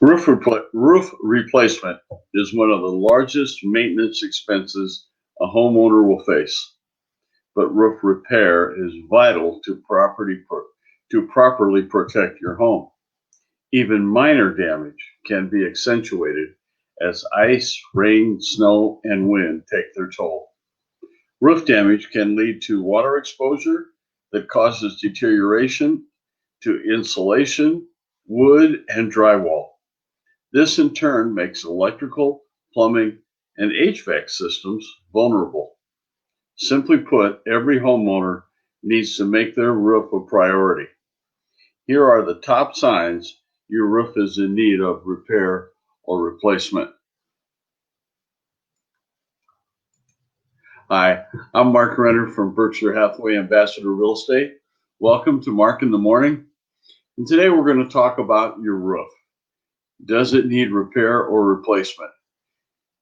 Roof replacement is one of the largest maintenance expenses a homeowner will face, but roof repair is vital to properly protect your home. Even minor damage can be accentuated as ice, rain, snow, and wind take their toll. Roof damage can lead to water exposure that causes deterioration to insulation, wood, and drywall. This in turn makes electrical, plumbing, and HVAC systems vulnerable. Simply put, every homeowner needs to make their roof a priority. Here are the top signs your roof is in need of repair or replacement. Hi, I'm Mark Renner from Berkshire Hathaway Ambassador Real Estate. Welcome to Mark in the Morning. And today we're going to talk about your roof. Does it need repair or replacement?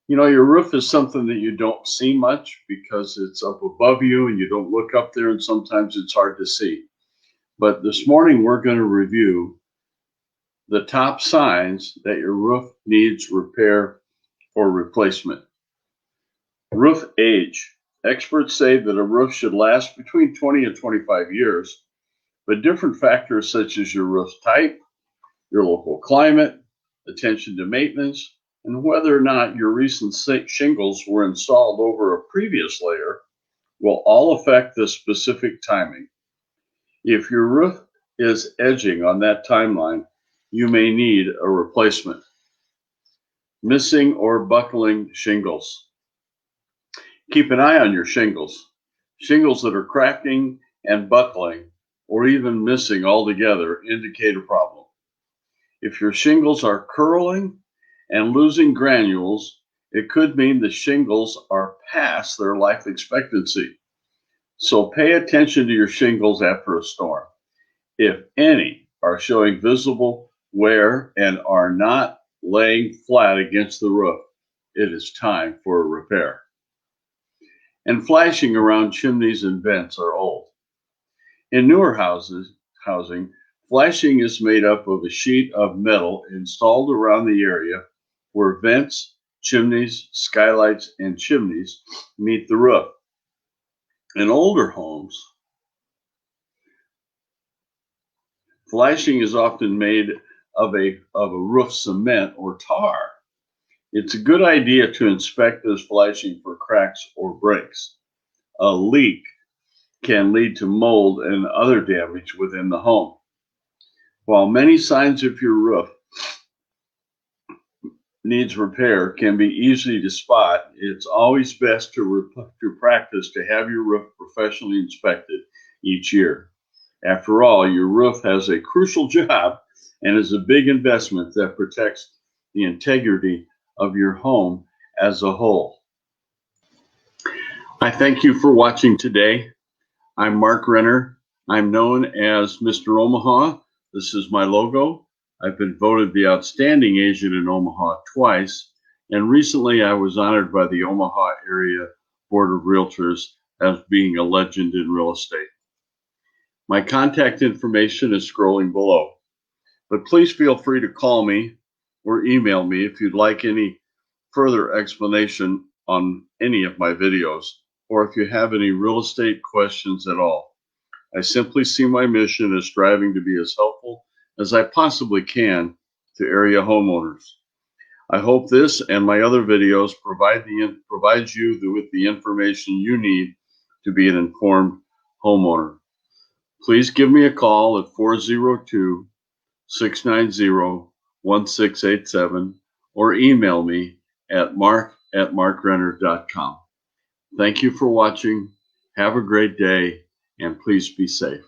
You know, your roof is something that you don't see much because it's up above you and you don't look up there, and sometimes it's hard to see. But this morning we're going to review the top signs that your roof needs repair or replacement. Roof age. Experts say that a roof should last between 20 and 25 years, but different factors such as your roof type, your local climate, attention to maintenance, and whether or not your recent shingles were installed over a previous layer will all affect the specific timing. If your roof is edging on that timeline, you may need a replacement. Missing or buckling shingles. Keep an eye on your shingles. Shingles that are cracking and buckling or even missing altogether indicate a problem. If your shingles are curling and losing granules, it could mean the shingles are past their life expectancy. So pay attention to your shingles after a storm. If any are showing visible wear and are not laying flat against the roof, it is time for a repair. And flashing around chimneys and vents are old. In newer housing, flashing is made up of a sheet of metal installed around the area where vents, chimneys, skylights, and chimneys meet the roof. In older homes, flashing is often made of a roof cement or tar. It's a good idea to inspect this flashing for cracks or breaks. A leak can lead to mold and other damage within the home. While many signs of your roof needs repair can be easy to spot, it's always best to practice to have your roof professionally inspected each year. After all, your roof has a crucial job and is a big investment that protects the integrity of your home as a whole. I thank you for watching today. I'm Mark Renner. I'm known as Mr. Omaha. This is my logo. I've been voted the Outstanding Agent in Omaha twice, and recently I was honored by the Omaha Area Board of Realtors as being a legend in real estate. My contact information is scrolling below, but please feel free to call me or email me if you'd like any further explanation on any of my videos, or if you have any real estate questions at all. I simply see my mission as striving to be as helpful as I possibly can to area homeowners. I hope this and my other videos provides you with the information you need to be an informed homeowner. Please give me a call at 402-690-1687 or email me at mark@markrenner.com. Thank you for watching. Have a great day, and please be safe.